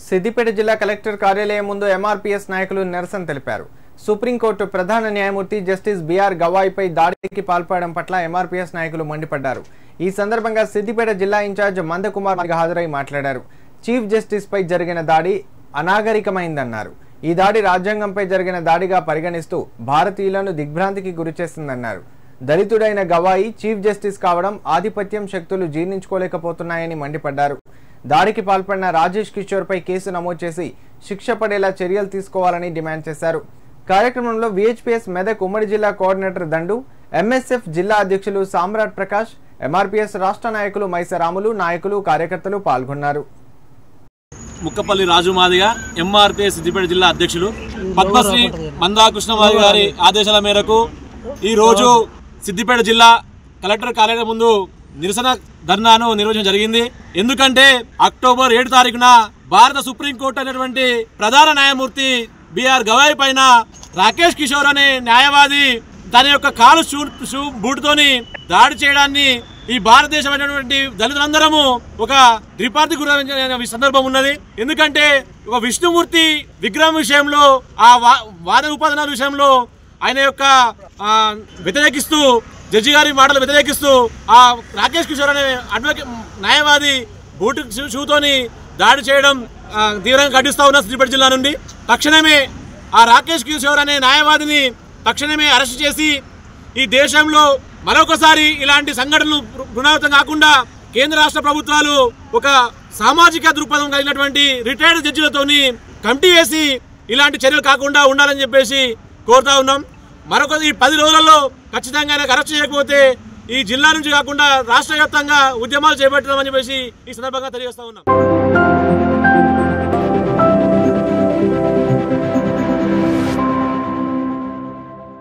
సిద్దిపేట జిల్లా కలెక్టర్ కార్యాలయం ముందు ఎంఆర్పీఎస్ నాయకులు నిరసన తెలిపారు. సుప్రీంకోర్టు ప్రధాన న్యాయమూర్తి జస్టిస్ బిఆర్ గవాయిపై దాడికి పాల్పడడం పట్ల ఎంఆర్పీఎస్ నాయకులు మండిపడ్డారు. ఈ సందర్భంగా సిద్దిపేట జిల్లా ఇన్ఛార్జ్ మందకుమార్ హాజరై మాట్లాడారు. చీఫ్ జస్టిస్ పై జరిగిన దాడి అనాగరికమైందన్నారు. ఈ దాడి రాజ్యాంగంపై జరిగిన దాడిగా పరిగణిస్తూ భారతీయులను దిగ్భ్రాంతికి గురిచేస్తుందన్నారు. దళితుడైన గవాయి చీఫ్ జస్టిస్ కావడం ఆధిపత్యం శక్తులు జీర్ణించుకోలేకపోతున్నాయని మండిపడ్డారు. దాడికి పాల్పడిన రాజేష్ కిషోర్ పై కేసు నమోదు చేసి శిక్ష పడేలా చర్యలు తీసుకోవాలని డిమాండ్ చేశారు. కార్యక్రమంలో విహెచ్పిఎస్ మెదక్ ఉమ్మడి జిల్లా కోఆర్డినేటర్ దండు, ఎంఎస్ఎఫ్ జిల్లా అధ్యక్షులు సామ్రాట్ ప్రకాష్, ఎంఆర్పీఎస్ రాష్ట్ర నాయకులు మైసరాములు, నాయకులు, కార్యకర్తలు పాల్గొన్నారు. ముక్కపల్లి రాజు మాదిగా ఎంఆర్పీఎస్ సిద్దిపేట జిల్లా అధ్యక్షులు పద్మశ్రీ మందాకృష్ణమాది గారి ఆదేశాల మేరకు ఈరోజు సిద్దిపేట జిల్లా కలెక్టర్ కార్యాలయం ముందు నిరసన ధర్నాను నిర్వహించడం జరిగింది. ఎందుకంటే అక్టోబర్ 7 తారీఖున భారత సుప్రీంకోర్టు అనేటువంటి ప్రధాన న్యాయమూర్తి బిఆర్ గవాయి పైన రాకేష్ కిషోర్ అనే న్యాయవాది తన యొక్క కాలు బూటుతోని దాడి చేయడాన్ని ఈ భారతదేశమైనటువంటి దళితులందరము ఒక ద్విపార్థి గురైన సందర్భం ఉన్నది. ఎందుకంటే ఒక విష్ణుమూర్తి విగ్రహం విషయంలో, ఆ వాద ఉపాధనాల విషయంలో ఆయన యొక్క వ్యతిరేకిస్తూ, జడ్జి గారి మాటలు వ్యతిరేకిస్తూ ఆ రాకేష్ కిషోర్ అనే అడ్వకేట్ న్యాయవాది బూటు షూతోని దాడి చేయడం తీవ్రంగా ఖండిస్తూ ఉన్న సిద్దిపేట జిల్లా నుండి తక్షణమే ఆ రాకేష్ కిషోర్ అనే న్యాయవాదిని తక్షణమే అరెస్ట్ చేసి ఈ దేశంలో మరొకసారి ఇలాంటి సంఘటనలు పునరావృతం కాకుండా కేంద్ర రాష్ట్ర ప్రభుత్వాలు ఒక సామాజిక దృక్పథం కలిగినటువంటి రిటైర్డ్ జడ్జిలతోని కమిటీ వేసి ఇలాంటి చర్యలు కాకుండా ఉండాలని చెప్పేసి కోరుతా ఉన్నాం. మరొక ఈ 10 రోజులలో ఖచ్చితంగా అరెస్ట్ చేయకపోతే ఈ జిల్లా నుంచి కాకుండా రాష్ట్ర వ్యాప్తంగా ఉద్యమాలు చేపట్టడం అని చెప్పేసి ఈ సందర్భంగా తెలియజేస్తా ఉన్నాం.